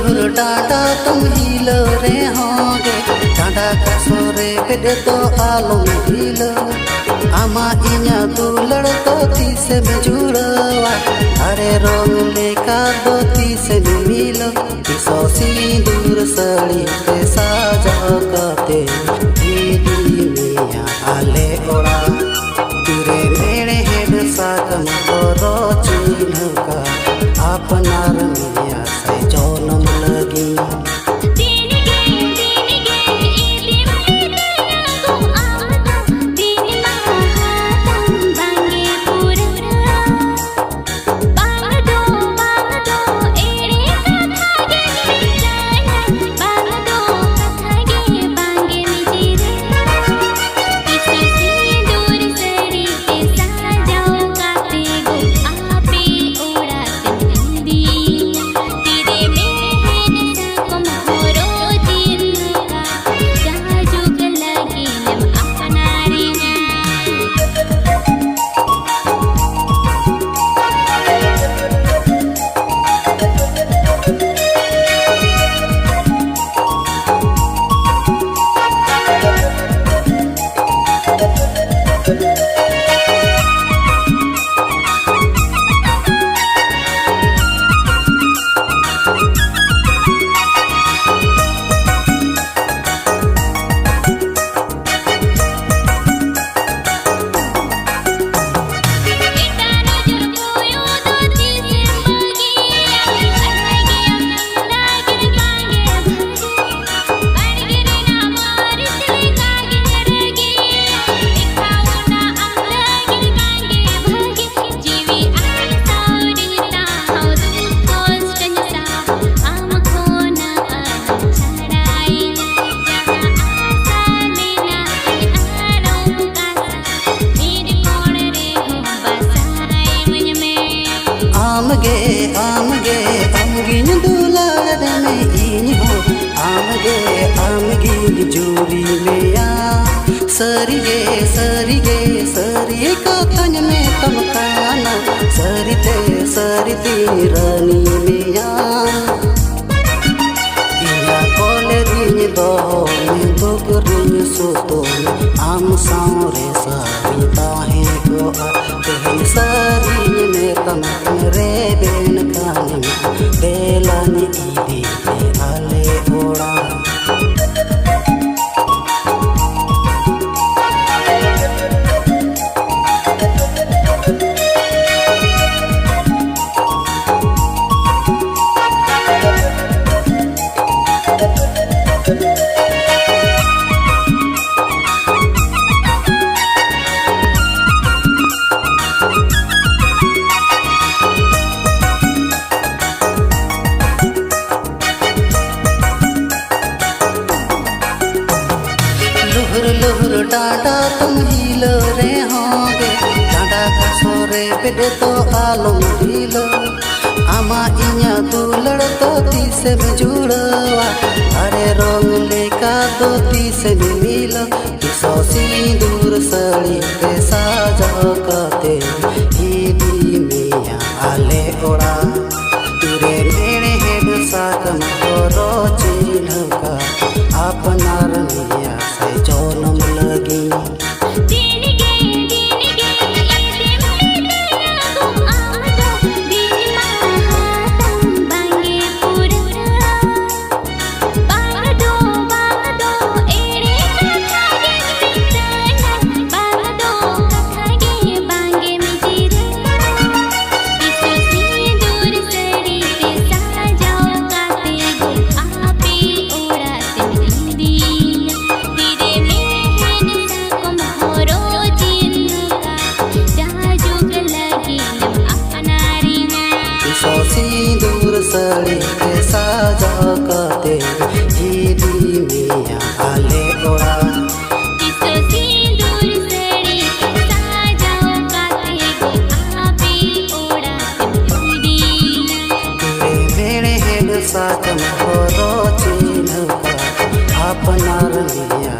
लुहुर डांडा तुम हिलो रे होगे डांडा का सोरे बेदे तो आलम हिलो आमा इन्या दुलड़ तो तीसे में जुड़वा अरे रोंग लेका दो तीसे में मिलो किसो सिंदूर सड़ी पे साजा काते दीदी मिया आले ओड़ा तेरे मेरे हेड साकम करो चिन्ह का अपनार मिया से जोनम लगी आमगे आमगिन दुलार में इन हो आमगे जोरी में आ सरिगे कथन में तम काना सरिते रानी में आ इया कोले दिन दो में दोगरिन सोतो आम सारे सरिता है को तेन सरी में तम रे बेन कानी बेलानी ईदी आले ओड़ा लुहुर डांडा तुम हिलो रे होगे डांडा का सोरे बेदे तो आलम हिलो आमा इन्या दुलड़ तो तीसे में जुड़वा अरे रोंग लेका दो तीसे में मिलो किसो सिंदूर सड़ी पे साजा काते दीदी मिया आले ओड़ा तेरे मेरे हेड साकम करो चिन्ह का अपनार मिया से जोनम लगी सिंदूर सड़ी के साजा काते दीदी मिया आले ओड़ा मेरे हेड साकम करो चिन्ह का अपनार मिया।